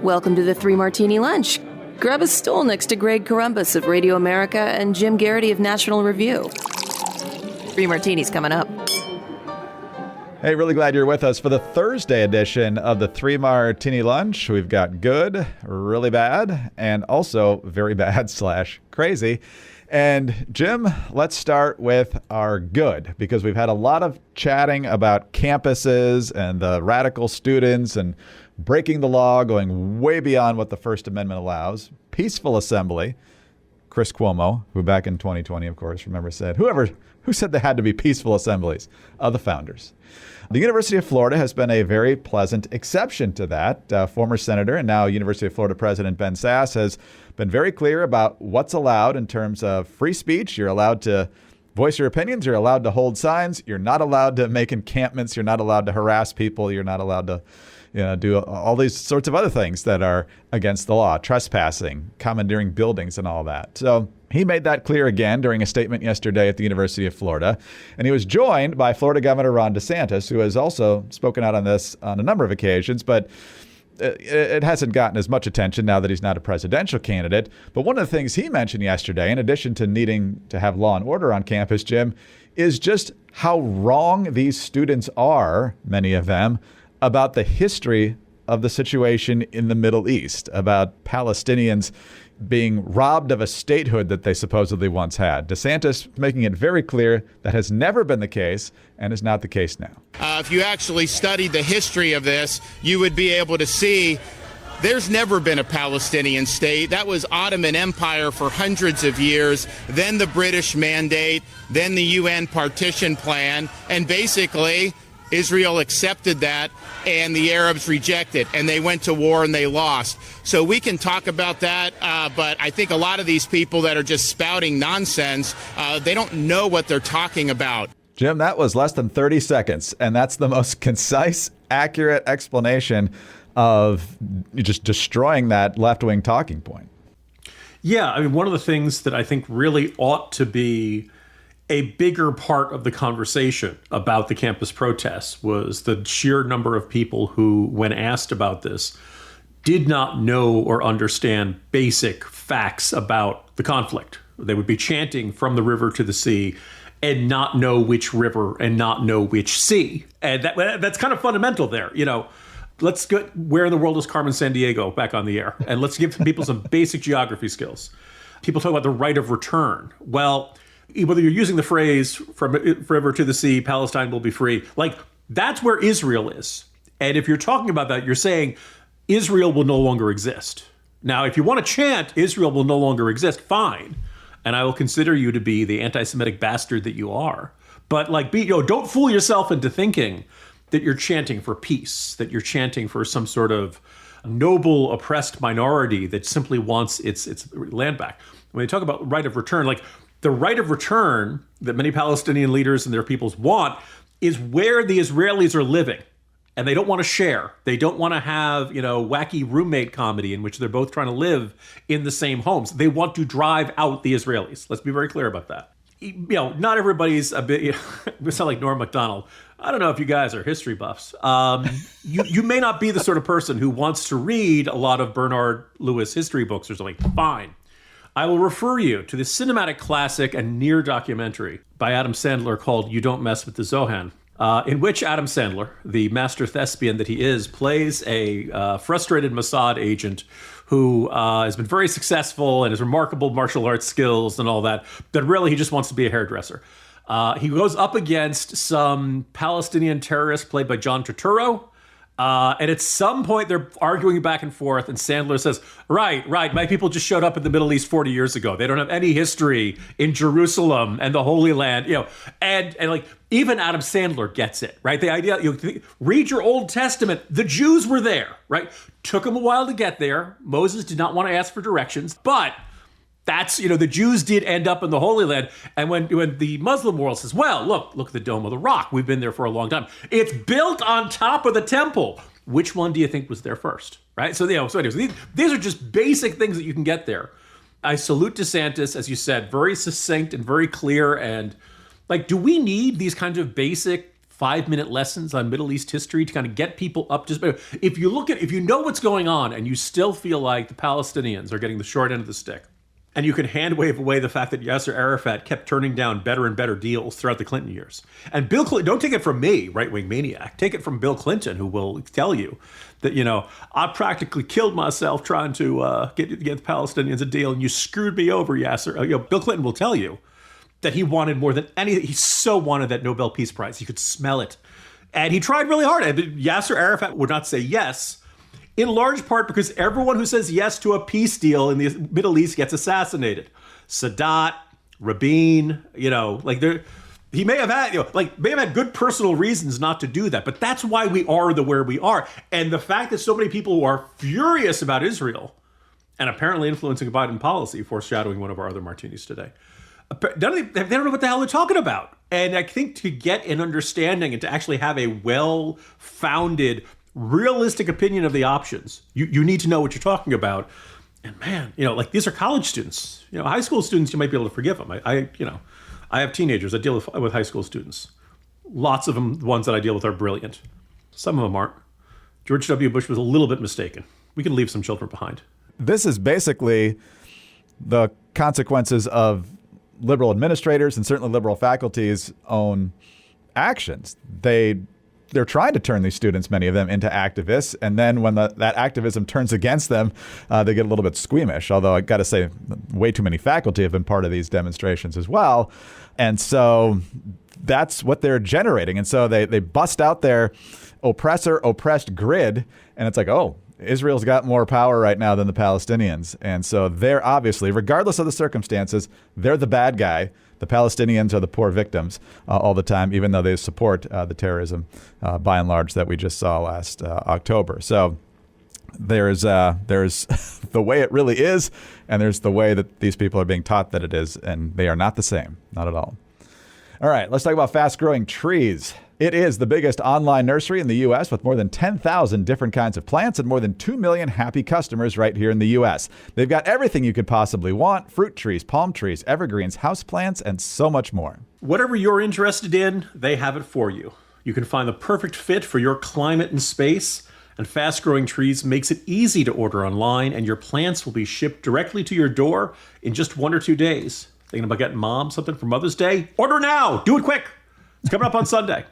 Welcome to the Three Martini Lunch. Grab a stool next to Greg Columbus of Radio America and Jim Garrity of National Review. Three Martinis coming up. Hey, really glad you're with us for the Thursday edition of the Three Martini Lunch. We've got good, really bad, and also very bad / crazy. And Jim, let's start with our good, because we've had a lot of chatting about campuses and the radical students and breaking the law, going way beyond what the First Amendment allows. Peaceful assembly. Chris Cuomo, who back in 2020, of course, remember said, who said there had to be peaceful assemblies? The founders. The University of Florida has been a very pleasant exception to that. Former Senator and now University of Florida President Ben Sasse has been very clear about what's allowed in terms of free speech. You're allowed to voice your opinions. You're allowed to hold signs. You're not allowed to make encampments. You're not allowed to harass people. You're not allowed to do all these sorts of other things that are against the law, trespassing, commandeering buildings and all that. So he made that clear again during a statement yesterday at the University of Florida. And he was joined by Florida Governor Ron DeSantis, who has also spoken out on this on a number of occasions, but it hasn't gotten as much attention now that he's not a presidential candidate. But one of the things he mentioned yesterday, in addition to needing to have law and order on campus, Jim, is just how wrong these students are, many of them, about the history of the situation in the Middle East, about Palestinians being robbed of a statehood that they supposedly once had. DeSantis making it very clear that has never been the case and is not the case now. If you actually studied the history of this, you would be able to see there's never been a Palestinian state. That was Ottoman Empire for hundreds of years, then the British Mandate, then the UN partition plan, and basically Israel accepted that and the Arabs rejected, and they went to war and they lost. So we can talk about that, but I think a lot of these people that are just spouting nonsense, they don't know what they're talking about. Jim, that was less than 30 seconds, and that's the most concise, accurate explanation of just destroying that left-wing talking point. Yeah, I mean, one of the things that I think really ought to be a bigger part of the conversation about the campus protests was the sheer number of people who, when asked about this, did not know or understand basic facts about the conflict. They would be chanting from the river to the sea and not know which river and not know which sea. And that's kind of fundamental there. Let's get where in the world is Carmen Sandiego back on the air? And let's give people some basic geography skills. People talk about the right of return. Well, whether you're using the phrase from river to the sea, Palestine will be free, that's where Israel is. And if you're talking about that, you're saying Israel will no longer exist. Now, if you want to chant Israel will no longer exist, fine. And I will consider you to be the anti-Semitic bastard that you are. But don't fool yourself into thinking that you're chanting for peace, that you're chanting for some sort of noble oppressed minority that simply wants its land back. When they talk about right of return, the right of return that many Palestinian leaders and their peoples want is where the Israelis are living. And they don't want to share. They don't want to have, wacky roommate comedy in which they're both trying to live in the same homes. They want to drive out the Israelis. Let's be very clear about that. Not everybody's a bit, we sound like Norm Macdonald. I don't know if you guys are history buffs. You may not be the sort of person who wants to read a lot of Bernard Lewis history books or something. Fine. I will refer you to the cinematic classic and near documentary by Adam Sandler called You Don't Mess with the Zohan, in which Adam Sandler, the master thespian that he is, plays a frustrated Mossad agent who has been very successful and has remarkable martial arts skills and all that, but really he just wants to be a hairdresser. He goes up against some Palestinian terrorist played by John Turturro. And at some point, they're arguing back and forth, and Sandler says, right, my people just showed up in the Middle East 40 years ago. They don't have any history in Jerusalem and the Holy Land, and even Adam Sandler gets it, right? The idea, read your Old Testament, the Jews were there, right? Took them a while to get there. Moses did not want to ask for directions, but that's, the Jews did end up in the Holy Land. And when the Muslim world says, well, look at the Dome of the Rock. We've been there for a long time. It's built on top of the temple. Which one do you think was there first? Right? So anyways, these are just basic things that you can get there. I salute DeSantis, as you said, very succinct and very clear. And do we need these kinds of basic 5-minute lessons on Middle East history to kind of get people up to. If you know what's going on and you still feel like the Palestinians are getting the short end of the stick, and you can hand wave away the fact that Yasser Arafat kept turning down better and better deals throughout the Clinton years. And Bill Clinton, don't take it from me, right-wing maniac. Take it from Bill Clinton, who will tell you that, I practically killed myself trying to get the Palestinians a deal, and you screwed me over, Yasser. Bill Clinton will tell you that he wanted more than anything. He so wanted that Nobel Peace Prize. He could smell it. And he tried really hard. And Yasser Arafat would not say yes, in large part because everyone who says yes to a peace deal in the Middle East gets assassinated. Sadat, Rabin, he may have had good personal reasons not to do that, but that's why we are where we are. And the fact that so many people who are furious about Israel and apparently influencing Biden policy, foreshadowing one of our other martinis today, they don't know what the hell they're talking about. And I think to get an understanding and to actually have a well-founded, realistic opinion of the options, you need to know what you're talking about. And man, these are college students. High school students, you might be able to forgive them. I have teenagers. I deal with high school students. Lots of them, the ones that I deal with, are brilliant. Some of them aren't. George W. Bush was a little bit mistaken. We can leave some children behind. This is basically the consequences of liberal administrators and certainly liberal faculty's own actions. They're trying to turn these students, many of them, into activists. And then when that activism turns against them, they get a little bit squeamish. Although I got to say, way too many faculty have been part of these demonstrations as well. And so that's what they're generating. And so they bust out their oppressor-oppressed grid. And it's like, oh, Israel's got more power right now than the Palestinians. And so they're obviously, regardless of the circumstances, they're the bad guy. The Palestinians are the poor victims all the time, even though they support the terrorism by and large that we just saw last October. So there's the way it really is, and there's the way that these people are being taught that it is, and they are not the same, not at all. All right, let's talk about fast-growing trees. It is the biggest online nursery in the U.S. with more than 10,000 different kinds of plants and more than 2 million happy customers right here in the U.S. They've got everything you could possibly want: fruit trees, palm trees, evergreens, houseplants, and so much more. Whatever you're interested in, they have it for you. You can find the perfect fit for your climate and space, and Fast Growing Trees makes it easy to order online, and your plants will be shipped directly to your door in just 1 or 2 days. Thinking about getting mom something for Mother's Day? Order now! Do it quick! It's coming up on Sunday.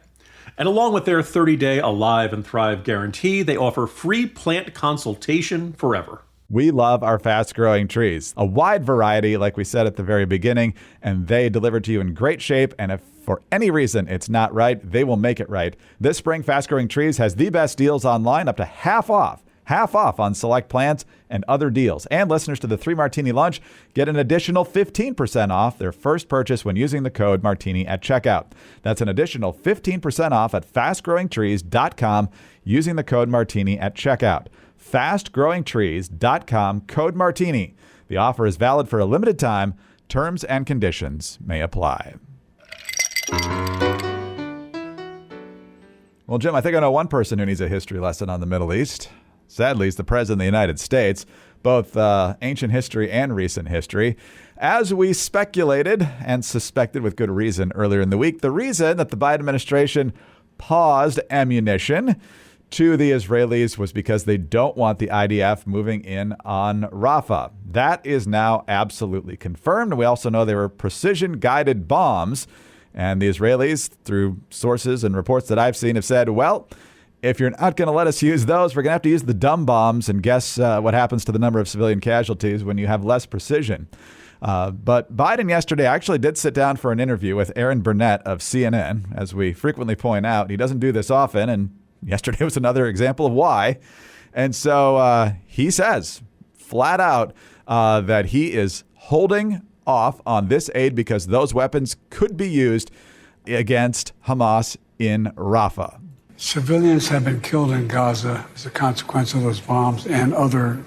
And along with their 30-day Alive and Thrive guarantee, they offer free plant consultation forever. We love our fast-growing trees. A wide variety, like we said at the very beginning, and they deliver to you in great shape. And if for any reason it's not right, they will make it right. This spring, Fast-Growing Trees has the best deals online, up to half off on select plants and other deals. And listeners to the 3 Martini Lunch get an additional 15% off their first purchase when using the code Martini at checkout. That's an additional 15% off at fastgrowingtrees.com using the code Martini at checkout. fastgrowingtrees.com, code Martini. The offer is valid for a limited time. Terms and conditions may apply. Well, Jim, I think I know one person who needs a history lesson on the Middle East. Sadly, he's the President of the United States, both ancient history and recent history. As we speculated and suspected with good reason earlier in the week, the reason that the Biden administration paused ammunition to the Israelis was because they don't want the IDF moving in on Rafah. That is now absolutely confirmed. We also know they were precision-guided bombs, and the Israelis, through sources and reports that I've seen, have said, well, if you're not going to let us use those, we're going to have to use the dumb bombs, and guess what happens to the number of civilian casualties when you have less precision. But Biden yesterday actually did sit down for an interview with Aaron Burnett of CNN. As we frequently point out, he doesn't do this often, and yesterday was another example of why. And so he says flat out that he is holding off on this aid because those weapons could be used against Hamas in Rafah. Civilians have been killed in Gaza as a consequence of those bombs and other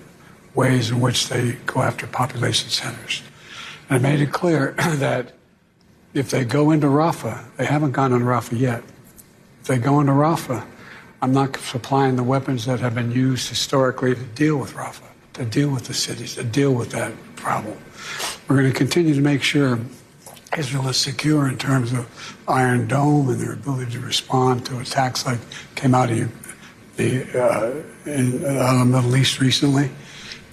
ways in which they go after population centers. And I made it clear that if they go into Rafah, they haven't gone into Rafah yet. If they go into Rafah, I'm not supplying the weapons that have been used historically to deal with Rafah, to deal with the cities, to deal with that problem. We're going to continue to make sure Israel is secure in terms of Iron Dome and their ability to respond to attacks like came out of the Middle East recently.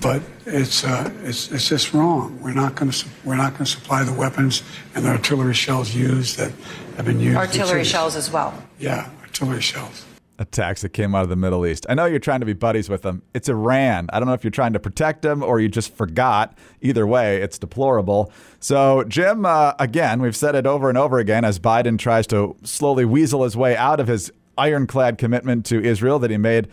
But it's just wrong. We're not going to supply the weapons and the artillery shells used that have been used. Artillery shells as well. Yeah, artillery shells. Attacks that came out of the Middle East. I know you're trying to be buddies with them. It's Iran. I don't know if you're trying to protect them or you just forgot. Either way, it's deplorable. So, Jim, again, we've said it over and over again as Biden tries to slowly weasel his way out of his ironclad commitment to Israel that he made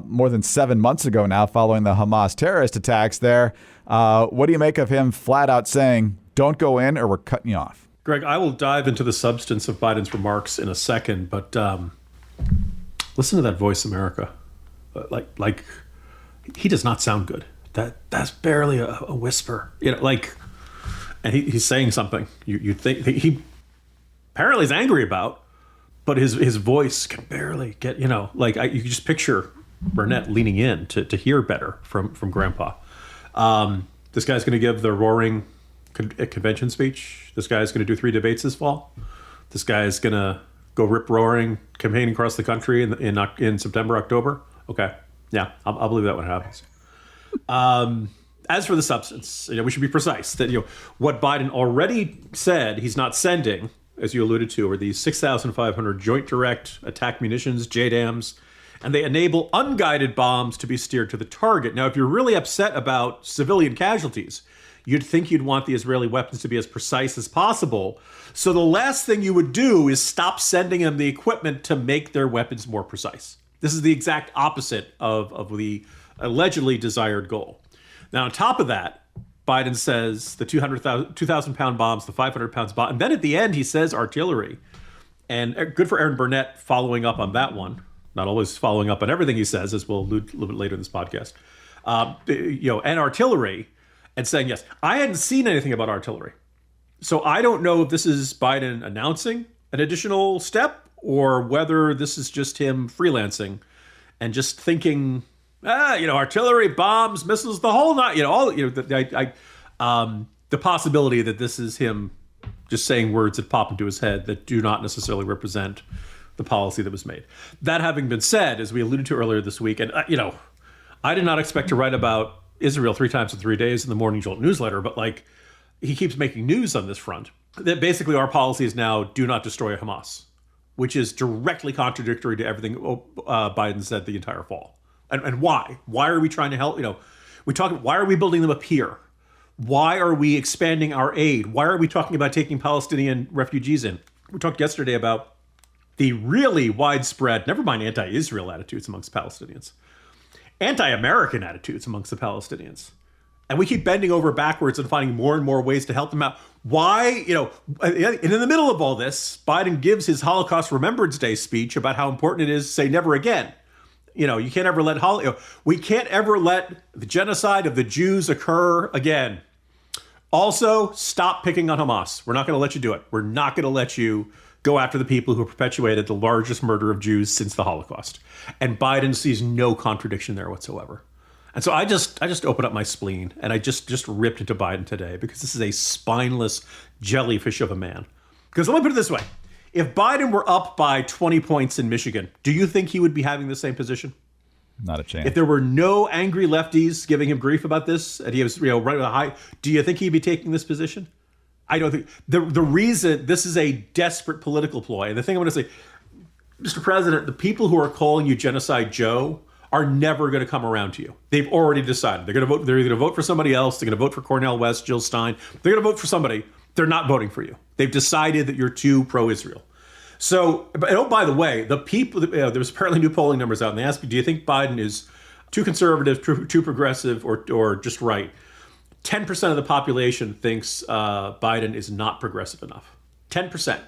more than 7 months ago now following the Hamas terrorist attacks there. What do you make of him flat out saying, don't go in or we're cutting you off? Greg, I will dive into the substance of Biden's remarks in a second, but listen to that voice, America. Like he does not sound good. That's barely a whisper. And he's saying something you think that he apparently is angry about, but his voice can barely get, you can just picture Burnett leaning in to hear better from Grandpa. This guy's going to give the roaring convention speech. This guy's going to do 3 debates this fall. This guy's going to go rip-roaring, campaigning across the country in September, October. Okay, yeah, I'll believe that when it happens. As for the substance, we should be precise that what Biden already said he's not sending, as you alluded to, are these 6,500 joint direct attack munitions, JDAMs, and they enable unguided bombs to be steered to the target. Now, if you're really upset about civilian casualties, you'd think you'd want the Israeli weapons to be as precise as possible. So the last thing you would do is stop sending them the equipment to make their weapons more precise. This is the exact opposite of the allegedly desired goal. Now, on top of that, Biden says the 2,000-pound bombs, the 500-pound bomb, and then at the end he says artillery. And good for Aaron Burnett following up on that one. Not always following up on everything he says, as we'll allude a little bit later in this podcast. And artillery, and saying, yes, I hadn't seen anything about artillery. So I don't know if this is Biden announcing an additional step or whether this is just him freelancing and just thinking, artillery, bombs, missiles, the whole night, the possibility that this is him just saying words that pop into his head that do not necessarily represent the policy that was made. That having been said, as we alluded to earlier this week, and I did not expect to write about Israel 3 times in 3 days in the Morning Jolt newsletter, but he keeps making news on this front. That basically our policy is now do not destroy Hamas, which is directly contradictory to everything Biden said the entire fall. And why? Why are we trying to help? Why are we building them up here? Why are we expanding our aid? Why are we talking about taking Palestinian refugees in? We talked yesterday about the really widespread, never mind anti-Israel attitudes amongst Palestinians, anti-American attitudes amongst the Palestinians. And we keep bending over backwards and finding more and more ways to help them out. Why, and in the middle of all this, Biden gives his Holocaust Remembrance Day speech about how important it is to say never again. You can't ever we can't ever let the genocide of the Jews occur again. Also, stop picking on Hamas. We're not going to let you do it. We're not going to let you go after the people who perpetuated the largest murder of Jews since the Holocaust. And Biden sees no contradiction there whatsoever. And so I just opened up my spleen and I just ripped into Biden today because this is a spineless jellyfish of a man. Because let me put it this way. If Biden were up by 20 points in Michigan, do you think he would be having the same position? Not a chance. If there were no angry lefties giving him grief about this and he was right with a high, do you think he'd be taking this position? I don't think. The reason this is a desperate political ploy, and the thing I want to say, Mr. President, the people who are calling you Genocide Joe are never going to come around to you. They've already decided. They're going to vote. They're either going to vote for somebody else. They're going to vote for Cornel West, Jill Stein. They're going to vote for somebody. They're not voting for you. They've decided that you're too pro-Israel. So, by the way, the people, there was apparently new polling numbers out, and they asked me, do you think Biden is too conservative, too progressive, or just right? 10% of the population thinks Biden is not progressive enough. 10%.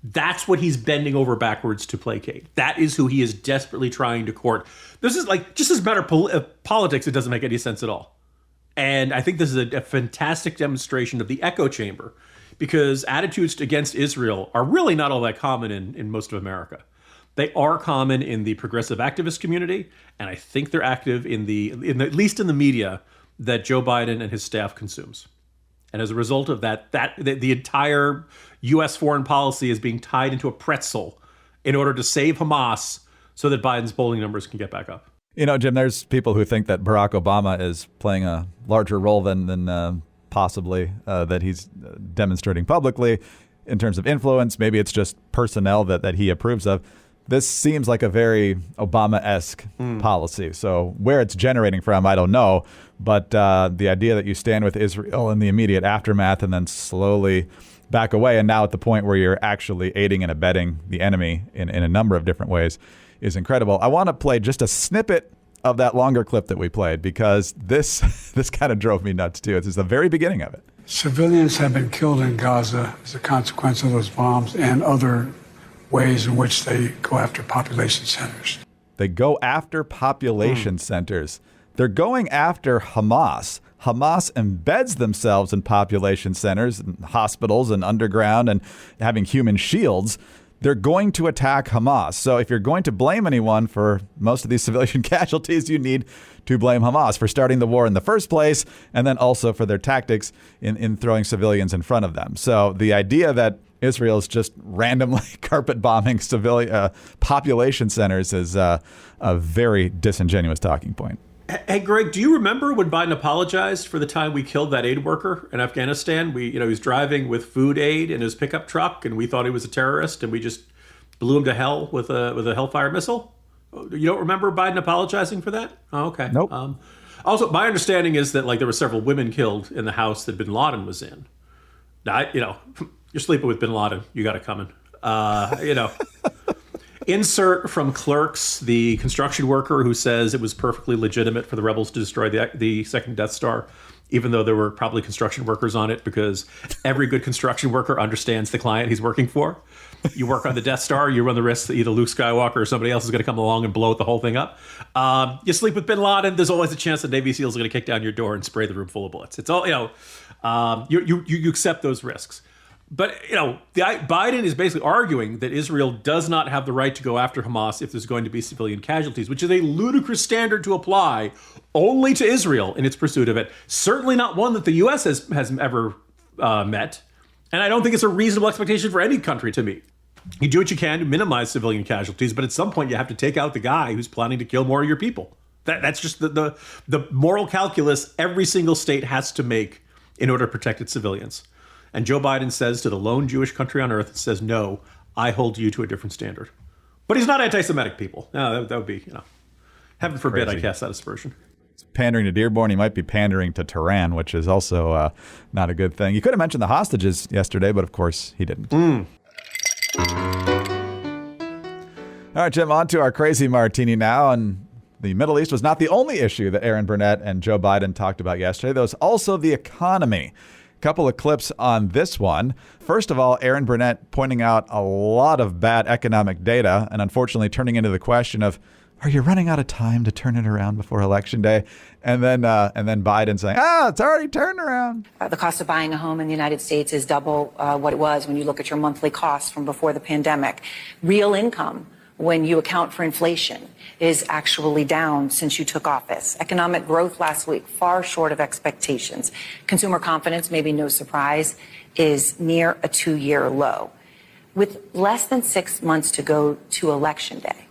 That's what he's bending over backwards to placate. That is who he is desperately trying to court. This is just as a matter of politics, it doesn't make any sense at all. And I think this is a fantastic demonstration of the echo chamber, because attitudes against Israel are really not all that common in most of America. They are common in the progressive activist community, and I think they're active at least in the media that Joe Biden and his staff consumes. And as a result of that, the entire U.S. foreign policy is being tied into a pretzel in order to save Hamas so that Biden's polling numbers can get back up. You know, Jim, there's people who think that Barack Obama is playing a larger role than possibly that he's demonstrating publicly in terms of influence. Maybe it's just personnel that he approves of. This seems like a very Obama-esque policy. So where it's generating from, I don't know. But the idea that you stand with Israel in the immediate aftermath and then slowly back away, and now at the point where you're actually aiding and abetting the enemy in a number of different ways, is incredible. I want to play just a snippet of that longer clip that we played, because this kind of drove me nuts too. It's the very beginning of it. Civilians have been killed in Gaza as a consequence of those bombs and other ways in which they go after population centers. They go after population centers. They're going after Hamas. Hamas embeds themselves in population centers, and hospitals, and underground, and having human shields. They're going to attack Hamas. So if you're going to blame anyone for most of these civilian casualties, you need to blame Hamas for starting the war in the first place, and then also for their tactics in throwing civilians in front of them. So the idea that Israel is just randomly carpet bombing civilian population centers is a very disingenuous talking point. Hey, Greg, do you remember when Biden apologized for the time we killed that aid worker in Afghanistan? He was driving with food aid in his pickup truck, and we thought he was a terrorist, and we just blew him to hell with a Hellfire missile? You don't remember Biden apologizing for that? Oh, okay. Nope. Also, my understanding is that there were several women killed in the house that Bin Laden was in. Now, you're sleeping with Bin Laden. You got it coming. Insert from Clerks, the construction worker who says it was perfectly legitimate for the rebels to destroy the second Death Star, even though there were probably construction workers on it, because every good construction worker understands the client he's working for. You work on the Death Star, you run the risk that either Luke Skywalker or somebody else is going to come along and blow the whole thing up. You sleep with Bin Laden, there's always a chance that Navy SEALs are going to kick down your door and spray the room full of bullets. It's all, you accept those risks. But, Biden is basically arguing that Israel does not have the right to go after Hamas if there's going to be civilian casualties, which is a ludicrous standard to apply only to Israel in its pursuit of it. Certainly not one that the U.S. has ever met. And I don't think it's a reasonable expectation for any country to meet. You do what you can to minimize civilian casualties, but at some point you have to take out the guy who's planning to kill more of your people. That's just the moral calculus every single state has to make in order to protect its civilians. And Joe Biden says to the lone Jewish country on earth, says, no, I hold you to a different standard. But he's not anti-Semitic people. No, that would be, heaven forbid I cast that aspersion. Pandering to Dearborn, he might be pandering to Tehran, which is also not a good thing. You could have mentioned the hostages yesterday, but of course he didn't. All right, Jim, on to our crazy martini now. And the Middle East was not the only issue that Aaron Burnett and Joe Biden talked about yesterday. There was also the economy. Couple of clips on this one. First of all, Aaron Burnett pointing out a lot of bad economic data and unfortunately turning into the question of, are you running out of time to turn it around before Election Day? And then Biden saying, it's already turned around. The cost of buying a home in the United States is double what it was when you look at your monthly costs from before the pandemic. Real income, when you account for inflation, is actually down since you took office. Economic growth last week, far short of expectations. Consumer confidence, maybe no surprise, is near a 2-year low. With less than 6 months to go to Election Day,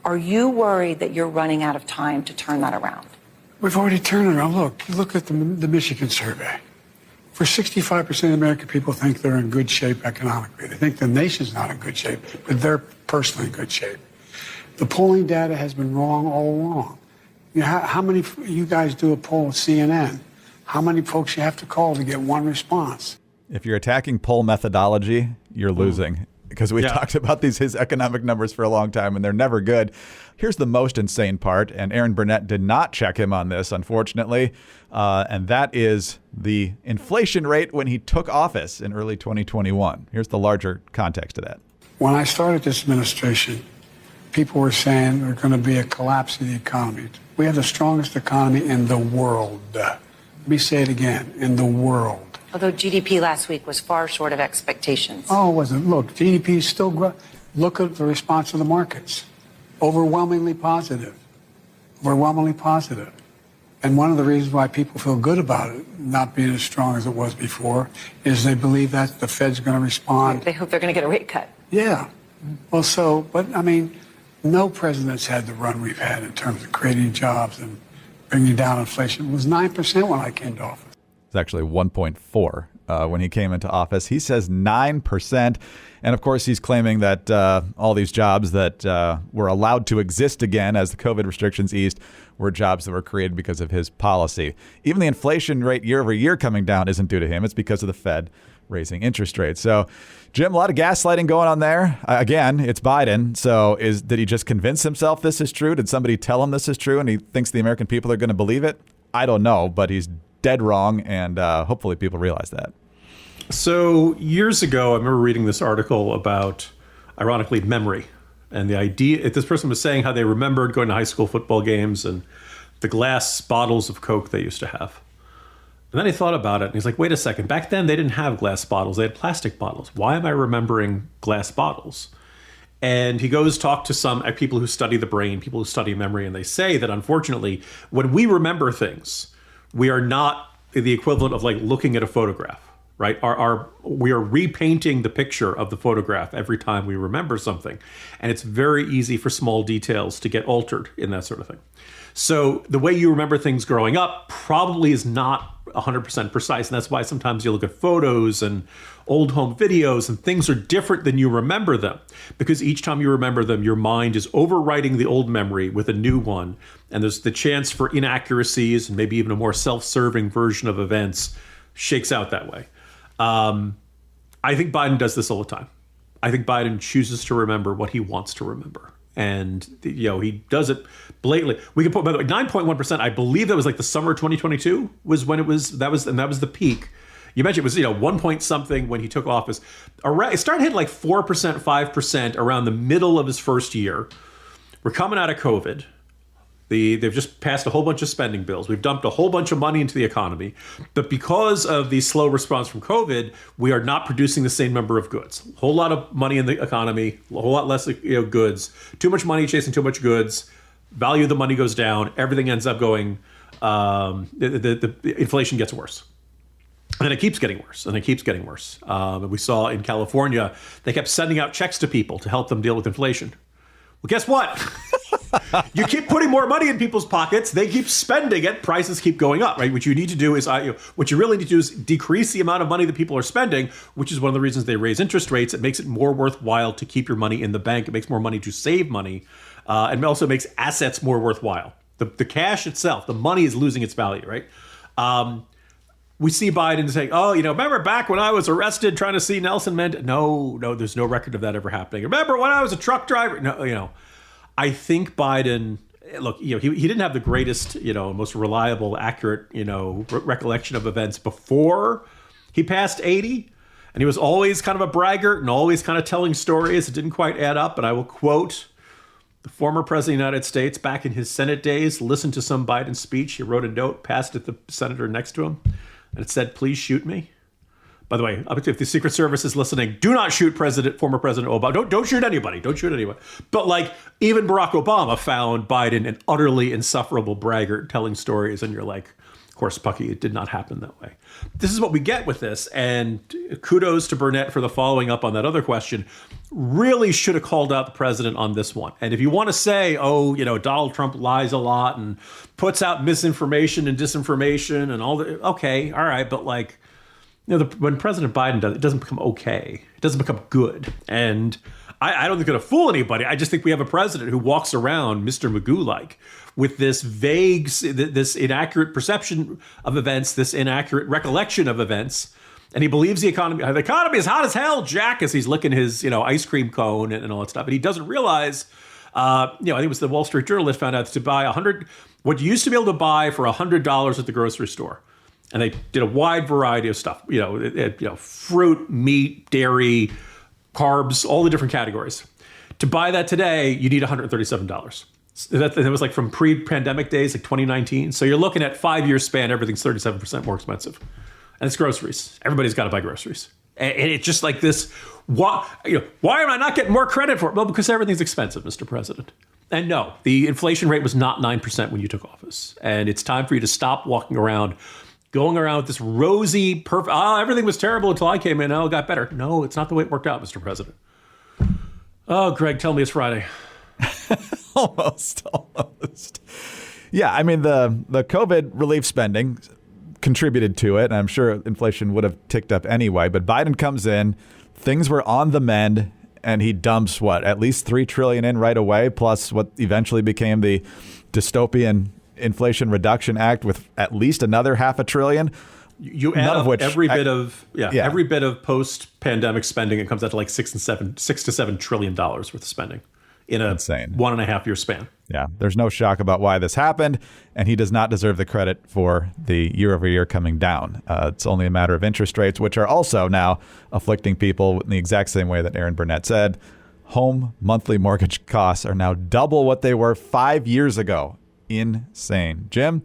are you worried that you're running out of time to turn that around? We've already turned it around. Look at the Michigan survey. For 65% of American people think they're in good shape economically. They think the nation's not in good shape, but they're personally in good shape. The polling data has been wrong all along. How many, you guys do a poll with CNN, how many folks you have to call to get one response? If you're attacking poll methodology, you're losing. Because we talked about his economic numbers for a long time, and they're never good. Here's the most insane part, and Aaron Burnett did not check him on this, unfortunately, and that is the inflation rate when he took office in early 2021. Here's the larger context of that. When I started this administration, people were saying there's going to be a collapse of the economy. We have the strongest economy in the world. Let me say it again, in the world. Although GDP last week was far short of expectations. Oh, it wasn't. Look, GDP is still growing. Look at the response of the markets. Overwhelmingly positive. Overwhelmingly positive. And one of the reasons why people feel good about it not being as strong as it was before is they believe that the Fed's going to respond. They hope they're going to get a rate cut. Yeah. Well, but I mean, no president's had the run we've had in terms of creating jobs and bringing down inflation. It was 9% when I came to office. It's actually 1.4 when he came into office. He says 9%. And of course, he's claiming that all these jobs that were allowed to exist again as the COVID restrictions eased were jobs that were created because of his policy. Even the inflation rate year over year coming down isn't due to him. It's because of the Fed raising interest rates. So, Jim, a lot of gaslighting going on there. Again, it's Biden. So did he just convince himself this is true? Did somebody tell him this is true and he thinks the American people are going to believe it? I don't know, but he's dead wrong. And hopefully people realize that. So years ago, I remember reading this article about, ironically, memory. And the idea, this person was saying how they remembered going to high school football games and the glass bottles of Coke they used to have. And then he thought about it and he's like, wait a second, back then they didn't have glass bottles, they had plastic bottles. Why am I remembering glass bottles? And he goes talk to some people who study the brain, people who study memory, and they say that unfortunately, when we remember things, we are not the equivalent of like looking at a photograph, right? We are repainting the picture of the photograph every time we remember something. And it's very easy for small details to get altered in that sort of thing. So the way you remember things growing up probably is not 100% precise. And that's why sometimes you look at photos and old home videos and things are different than you remember them. Because each time you remember them, your mind is overwriting the old memory with a new one. And there's the chance for inaccuracies and maybe even a more self-serving version of events shakes out that way. I think Biden does this all the time. I think Biden chooses to remember what he wants to remember. And, he does it blatantly. We can put, by the way, 9.1%, I believe that was like the summer of 2022 was when that was the peak. You mentioned it was, 1 point something when he took office. It started hitting like 4%, 5% around the middle of his first year. We're coming out of COVID. They've just passed a whole bunch of spending bills. We've dumped a whole bunch of money into the economy. But because of the slow response from COVID, we are not producing the same number of goods. A whole lot of money in the economy, a whole lot less goods. Too much money chasing too much goods. Value of the money goes down. Everything ends up going, the inflation gets worse. And it keeps getting worse, and it keeps getting worse. We saw in California, they kept sending out checks to people to help them deal with inflation. Well, guess what? You keep putting more money in people's pockets, they keep spending it, prices keep going up, right? What you need to do is, what you really need to do is decrease the amount of money that people are spending, which is one of the reasons they raise interest rates. It makes it more worthwhile to keep your money in the bank. It makes more money to save money, and it also makes assets more worthwhile. The cash itself, the money is losing its value, right? We see Biden saying, remember back when I was arrested trying to see Nelson Mandela? No, there's no record of that ever happening. Remember when I was a truck driver? No, I think Biden, look, he didn't have the greatest, most reliable, accurate, recollection of events before he passed 80. And he was always kind of a braggart and always kind of telling stories that didn't quite add up. And I will quote the former president of the United States back in his Senate days, listened to some Biden speech. He wrote a note, passed it to the senator next to him. And it said, please shoot me. By the way, if the Secret Service is listening, do not shoot former President Obama. Don't shoot anybody. Don't shoot anyone. But even Barack Obama found Biden an utterly insufferable braggart telling stories. And you're like, of course, Pucky, it did not happen that way. This is what we get with this. And kudos to Burnett for the following up on that other question. Really should have called out the president on this one. And if you want to say, Donald Trump lies a lot and puts out misinformation and disinformation and all that. Okay, all right. But when President Biden does it, it doesn't become okay. It doesn't become good. And I don't think it's going to fool anybody. I just think we have a president who walks around Mr. Magoo-like with this vague, this inaccurate perception of events, this inaccurate recollection of events. And he believes the economy is hot as hell, Jack, as he's licking his, ice cream cone and all that stuff. And he doesn't realize, I think it was the Wall Street Journal that found out to buy what you used to be able to buy for $100 at the grocery store. And they did a wide variety of stuff, fruit, meat, dairy, carbs, all the different categories. To buy that today, you need $137. That was from pre-pandemic days, 2019. So you're looking at 5-year span, everything's 37% more expensive. And it's groceries. Everybody's got to buy groceries. And it's just like this, why am I not getting more credit for it? Well, because everything's expensive, Mr. President. And no, the inflation rate was not 9% when you took office. And it's time for you to stop walking around, going around with this rosy, perfect, everything was terrible until I came in. Oh, it got better. No, it's not the way it worked out, Mr. President. Oh, Greg, tell me it's Friday. Almost. Yeah, I mean, the COVID relief spending contributed to it, and I'm sure inflation would have ticked up anyway. But Biden comes in, things were on the mend, and he dumps at least $3 trillion in right away, plus what eventually became the dystopian Inflation Reduction Act with at least another $500 billion. You add up every bit of post-pandemic spending, it comes out to like $6 to $7 trillion worth of spending in a insane 1.5 year span. Yeah, there's no shock about why this happened, and he does not deserve the credit for the year-over-year coming down. It's only a matter of interest rates, which are also now afflicting people in the exact same way that Aaron Burnett said. Home monthly mortgage costs are now double what they were 5 years ago. Insane. Jim,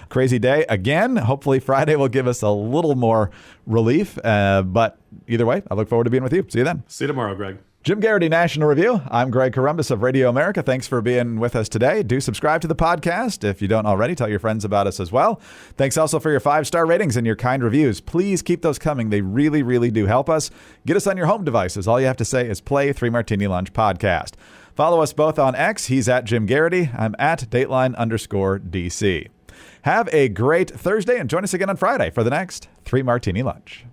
crazy day again. Hopefully Friday will give us a little more relief. But either way, I look forward to being with you. See you then. See you tomorrow, Greg. Jim Garrity, National Review. I'm Greg Corombos of Radio America. Thanks for being with us today. Do subscribe to the podcast. If you don't already, tell your friends about us as well. Thanks also for your 5-star ratings and your kind reviews. Please keep those coming. They really, really do help us. Get us on your home devices. All you have to say is play 3 Martini Lunch Podcast. Follow us both on X. He's at Jim Garrity. I'm at Dateline_DC. Have a great Thursday and join us again on Friday for the next 3 Martini Lunch.